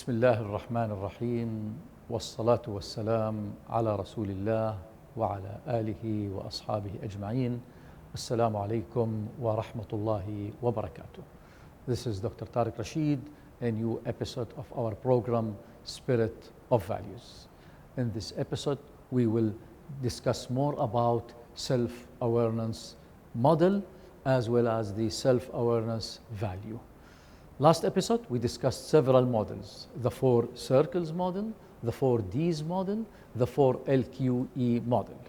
بسم الله الرحمن الرحيم والصلاة والسلام على رسول الله وعلى آله وأصحابه أجمعين. Assalamu alaikum wa rahmatullahi wa barakatuh. This is Dr. Tariq Rashid, a new episode of our program Spirit of Values. In this episode, we will discuss more about self-awareness model as well as the self-awareness value. Last episode, we discussed several models: the 4 circles model, the 4 Ds model, the 4 LQE model.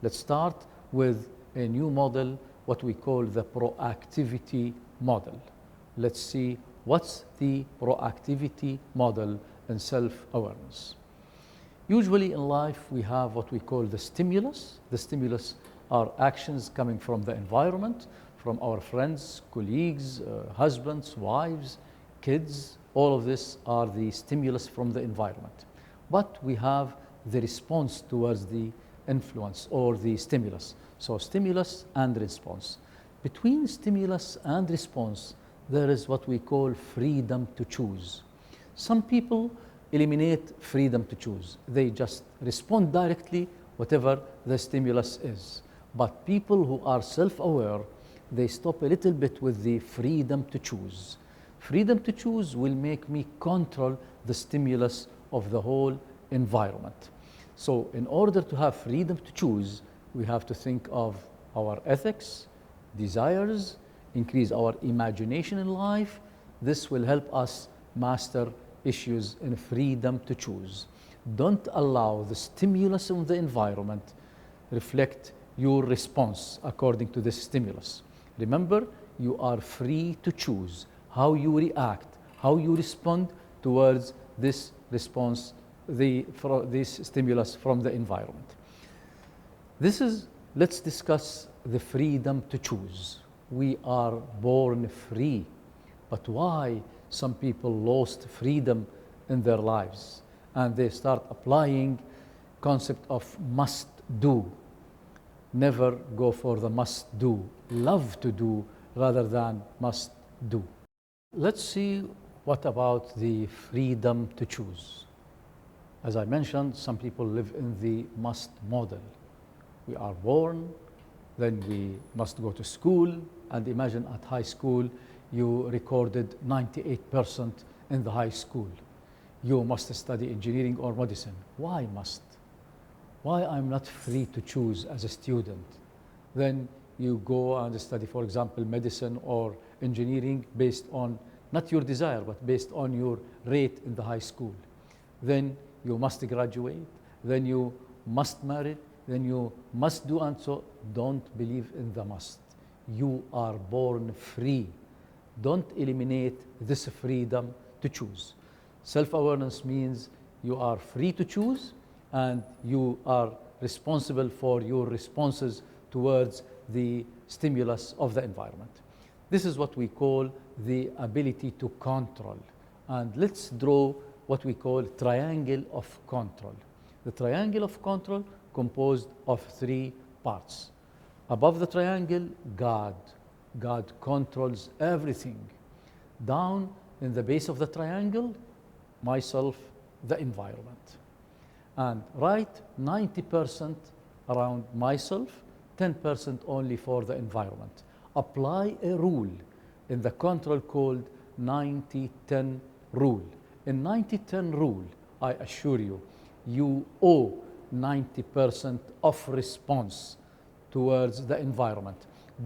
Let's start with a new model, what we call the proactivity model. Let's see what's the proactivity model in self-awareness. Usually in life, we have what we call the stimulus. The stimulus are actions coming from the environment, from our friends, colleagues, husbands, wives, kids. All of this are the stimulus from the environment. But we have the response towards the influence or the stimulus. So stimulus and response. Between stimulus and response, there is what we call freedom to choose. Some people eliminate freedom to choose. They just respond directly, whatever the stimulus is. But people who are self-aware, they stop a little bit with the freedom to choose. Freedom to choose will make me control the stimulus of the whole environment. So in order to have freedom to choose, we have to think of our ethics, desires, increase our imagination in life. This will help us master issues in freedom to choose. Don't allow the stimulus of the environment reflect your response according to this stimulus. Remember, you are free to choose how you react, how you respond towards this response, this stimulus from the environment. Let's discuss the freedom to choose. We are born free, but why some people lost freedom in their lives and they start applying concept of must do. Never go for the must do. Love to do rather than must do. Let's see what about the freedom to choose. As I mentioned, some people live in the must model. We are born, then we must go to school, and imagine at high school you recorded 98% in the high school. You must study engineering or medicine. Why must? Why I'm not free to choose as a student? Then you go and study, for example, medicine or engineering based on not your desire, but based on your rate in the high school. Then you must graduate, then you must marry, then you must do, and so don't believe in the must. You are born free. Don't eliminate this freedom to choose. Self-awareness means you are free to choose and you are responsible for your responses towards the stimulus of the environment. This is what we call the ability to control. And let's draw what we call triangle of control. The triangle of control composed of 3 parts. Above the triangle, God. God controls everything. Down in the base of the triangle, myself, the environment. And write 90% around myself, 10% only for the environment. Apply a rule in the control called 90-10 rule. In 90-10 rule, I assure you, you owe 90% of response towards the environment.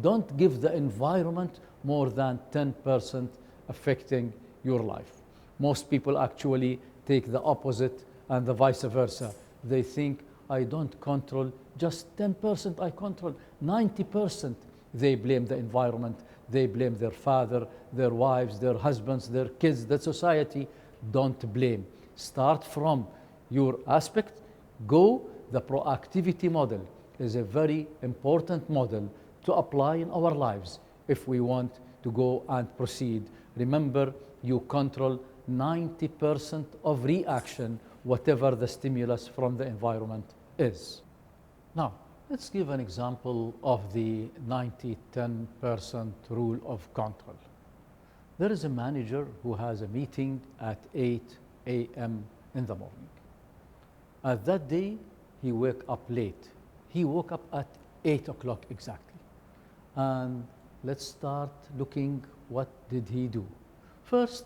Don't give the environment more than 10% affecting your life. Most people actually take the opposite and the vice versa. They think, I don't control, just 10% I control, 90% they blame the environment, they blame their father, their wives, their husbands, their kids, the society. Don't blame. Start from your aspect. Go. The proactivity model is a very important model to apply in our lives if we want to go and proceed. Remember, you control 90% of reaction, whatever the stimulus from the environment is. Now, let's give an example of the 90-10% rule of control. There is a manager who has a meeting at 8 a.m. in the morning. At that day, he woke up late. He woke up at 8 o'clock exactly. And let's start looking what did he do. First,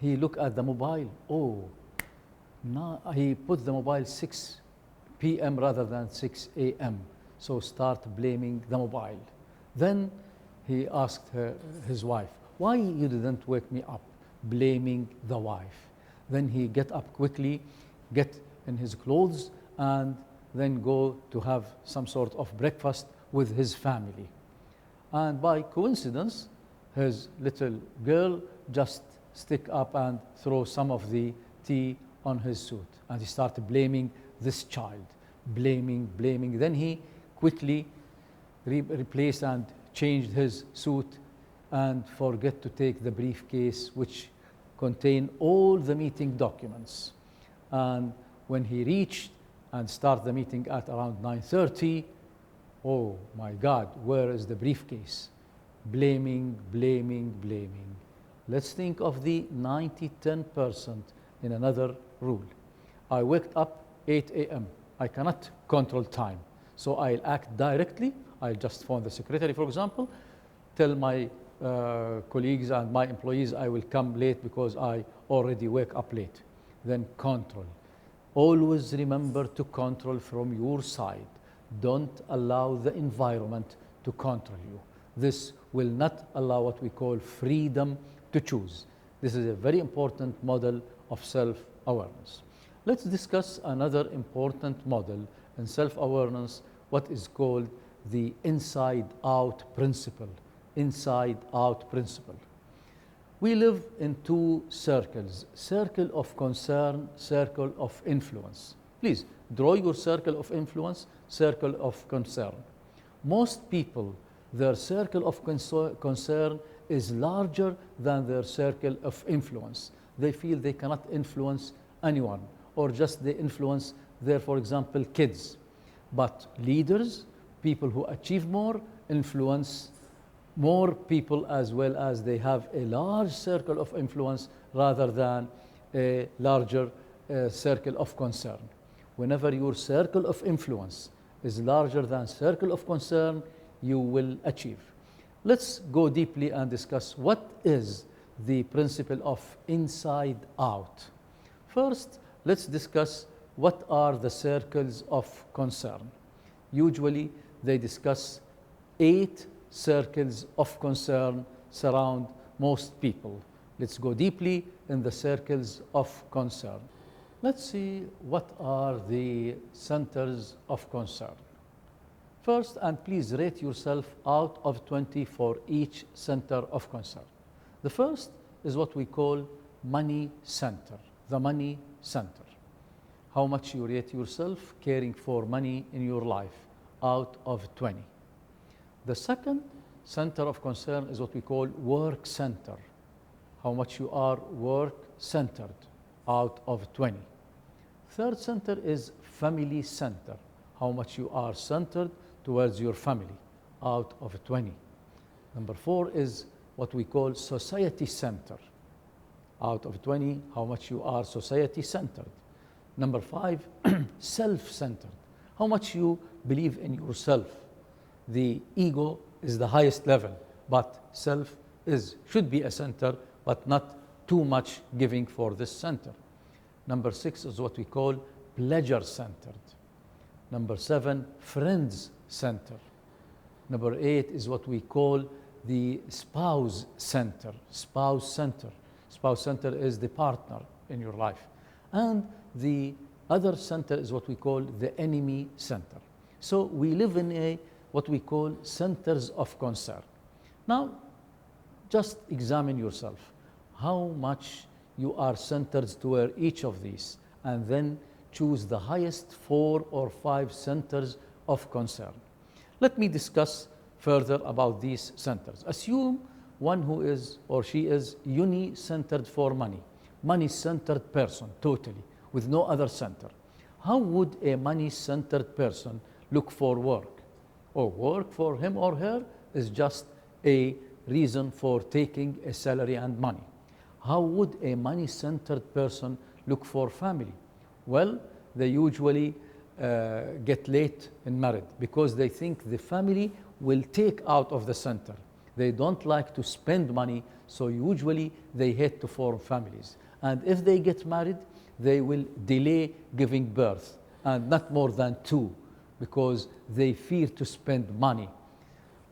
he looked at the mobile. Oh, now he put the mobile 6 p.m. rather than 6 a.m. So start blaming the mobile. Then he asked his wife, why you didn't wake me up? Blaming the wife. Then he get up quickly, get in his clothes, and then go to have some sort of breakfast with his family. And by coincidence, his little girl just stick up and throw some of the tea on his suit. And he started blaming this child, blaming. Then he quickly replaced and changed his suit and forget to take the briefcase which contained all the meeting documents. And when he reached and started the meeting at around 9:30, oh my God, where is the briefcase? Blaming. Let's think of the 90-10% in another rule. I waked up 8 a.m. I cannot control time. So I'll act directly. I'll just phone the secretary, for example, tell my colleagues and my employees I will come late because I already wake up late. Then control. Always remember to control from your side. Don't allow the environment to control you. This will not allow what we call freedom to choose. This is a very important model of self-awareness. Let's discuss another important model in self-awareness, what is called the inside-out principle. Inside-out principle. We live in two circles, circle of concern, circle of influence. Please draw your circle of influence, circle of concern. Most people, their circle of concern is larger than their circle of influence. They feel they cannot influence anyone, or just they influence their, for example, kids. But leaders, people who achieve more, influence more people, as well as they have a large circle of influence rather than a larger circle of concern. Whenever your circle of influence is larger than circle of concern, you will achieve. Let's go deeply and discuss what is the principle of inside out. First, let's discuss what are the circles of concern. Usually, they discuss 8 circles of concern surround most people. Let's go deeply in the circles of concern. Let's see what are the centers of concern. First, and please rate yourself out of 20 for each center of concern. The first is what we call money center, the money center. How much you rate yourself caring for money in your life out of 20. The second center of concern is what we call work center. How much you are work centered out of 20. Third center is family center. How much you are centered towards your family out of 20. Number 4 is what we call society center. Out of 20, how much you are society centered. Number 5, self-centered. How much you believe in yourself. The ego is the highest level, but self should be a center, but not too much giving for this center. Number 6 is what we call pleasure-centered. Number 7, friends-centered. Number 8 is what we call the spouse center. Spouse center. Spouse center is the partner in your life. And the other center is what we call the enemy center. So we live in what we call centers of concern. Now, just examine yourself. How much you are centered toward each of these, and then choose the highest 4 or 5 centers of concern. Let me discuss further about these centers. Assume one who is or she is uni-centered for money, money-centered person totally, with no other center. How would a money-centered person look for work? Or work for him or her is just a reason for taking a salary and money. How would a money-centered person look for family? Well, they usually get late in marriage because they think the family will take out of the center. They don't like to spend money, so usually they hate to form families. And if they get married, they will delay giving birth, and not more than 2, because they fear to spend money.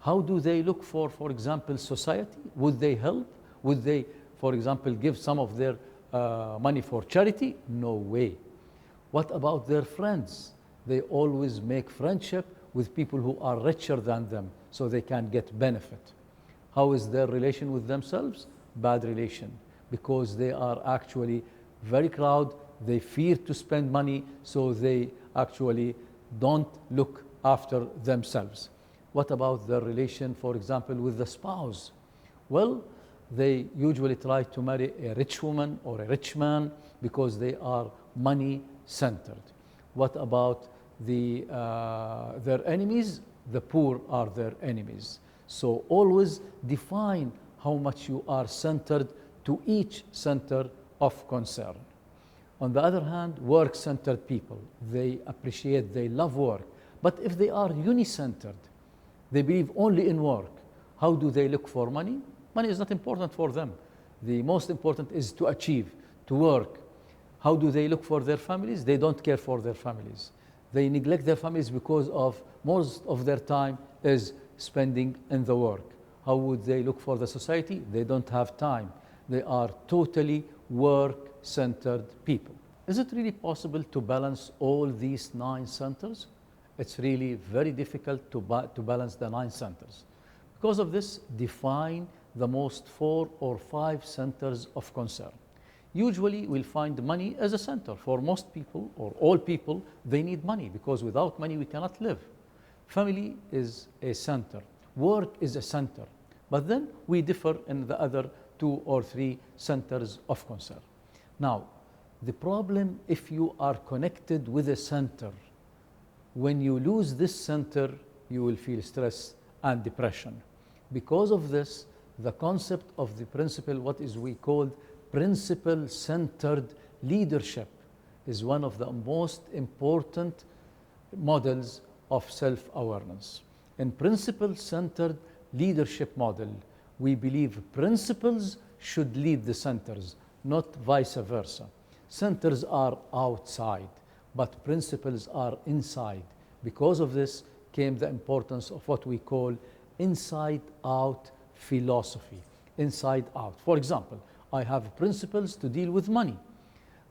How do they look for example, society? Would they help? Would they, for example, give some of their money for charity? No way. What about their friends? They always make friendship with people who are richer than them so they can get benefit. How is their relation with themselves? Bad relation, because they are actually very proud. They fear to spend money, so they actually don't look after themselves. What about their relation, for example, with the spouse? Well, they usually try to marry a rich woman or a rich man because they are money-centered. What about their enemies? The poor are their enemies. So always define how much you are centered to each center of concern. On the other hand, work-centered people, they appreciate, they love work. But if they are uni-centered, they believe only in work, how do they look for money? Money is not important for them. The most important is to achieve, to work. How do they look for their families? They don't care for their families. They neglect their families because of most of their time is spending in the work. How would they look for the society? They don't have time. They are totally work-centered people. Is it really possible to balance all these 9 centers? It's really very difficult to balance the 9 centers. Because of this, define the most 4 or 5 centers of concern. Usually, we'll find money as a center. For most people, or all people, they need money, because without money, we cannot live. Family is a center. Work is a center. But then we differ in the other 2 or 3 centers of concern. Now, the problem, if you are connected with a center, when you lose this center, you will feel stress and depression. Because of this, the concept of the principle, what is we called principle-centered leadership, is one of the most important models of self-awareness. In principle-centered leadership model, we believe principles should lead the centers, not vice versa. Centers are outside, but principles are inside. Because of this came the importance of what we call inside-out philosophy. Inside out. For example, I have principles to deal with money.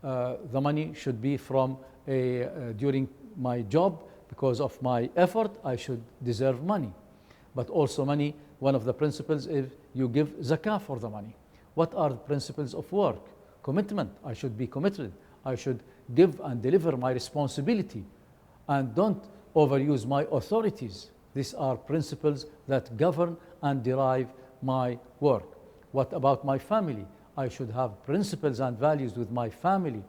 The money should be from during my job, because of my effort, I should deserve money. But also money, one of the principles is you give zakah for the money. What are the principles of work? Commitment. I should be committed. I should give and deliver my responsibility and don't overuse my authorities. These are principles that govern and derive my work. What about my family? I should have principles and values with my family.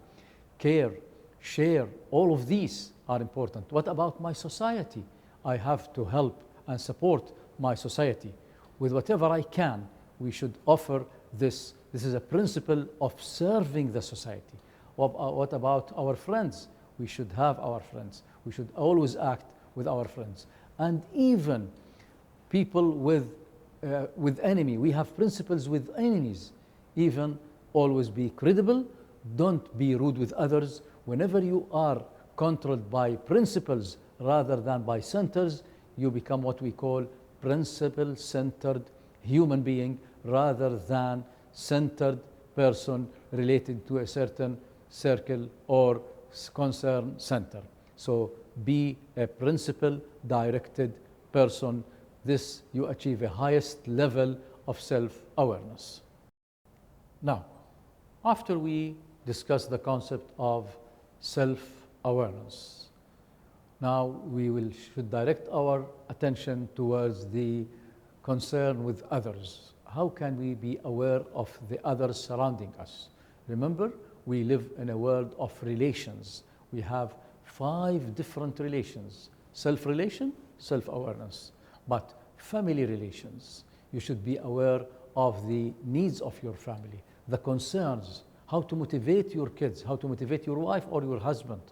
Care, share, all of these are important. What about my society? I have to help and support my society. With whatever I can, we should offer this. This is a principle of serving the society. What about our friends? We should have our friends. We should always act with our friends. And even people with enemy, we have principles with enemies. Even always be credible. Don't be rude with others. Whenever you are controlled by principles rather than by centers, you become what we call principle-centered human being rather than centered person related to a certain circle or concern center. So be a principle-directed person. This you achieve a highest level of self-awareness. Now, after we discuss the concept of self-awareness, now we should direct our attention towards the concern with others. How can we be aware of the others surrounding us? Remember, we live in a world of relations. We have 5 different relations. Self-relation, self-awareness. But family relations, you should be aware of the needs of your family, the concerns. how to motivate your kids, how to motivate your wife or your husband.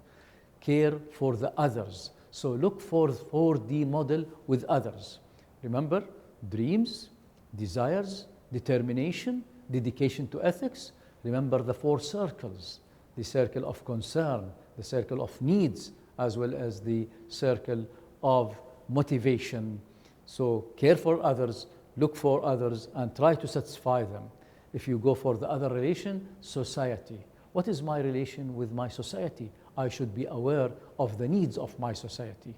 Care for the others. So look for 4D model with others. Remember, dreams, desires, determination, dedication to ethics. Remember the 4 circles, the circle of concern, the circle of needs, as well as the circle of motivation. So care for others, look for others, and try to satisfy them. If you go for the other relation, society. What is my relation with my society? I should be aware of the needs of my society.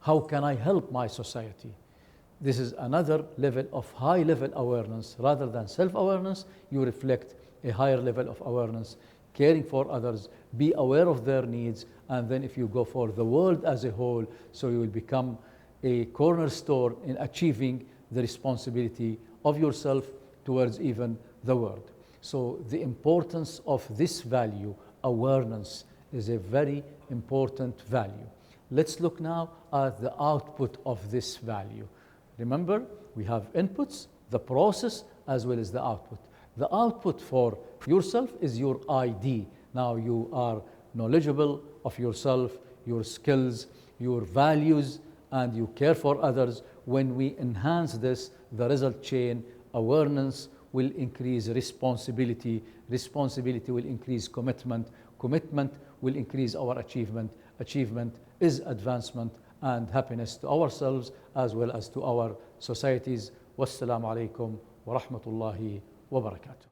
How can I help my society? This is another level of high level awareness. Rather than self-awareness, you reflect a higher level of awareness, caring for others, be aware of their needs, and then if you go for the world as a whole, so you will become a cornerstone in achieving the responsibility of yourself towards even the world. So the importance of this value, awareness, is a very important value. Let's look now at the output of this value. Remember, we have inputs, the process, as well as the output. The output for yourself is your ID. Now you are knowledgeable of yourself, your skills, your values, and you care for others. When we enhance this, the result chain, awareness will increase responsibility, responsibility will increase commitment, commitment will increase our achievement, achievement is advancement and happiness to ourselves as well as to our societies. Wassalamu alaikum wa rahmatullahi wa barakatuh.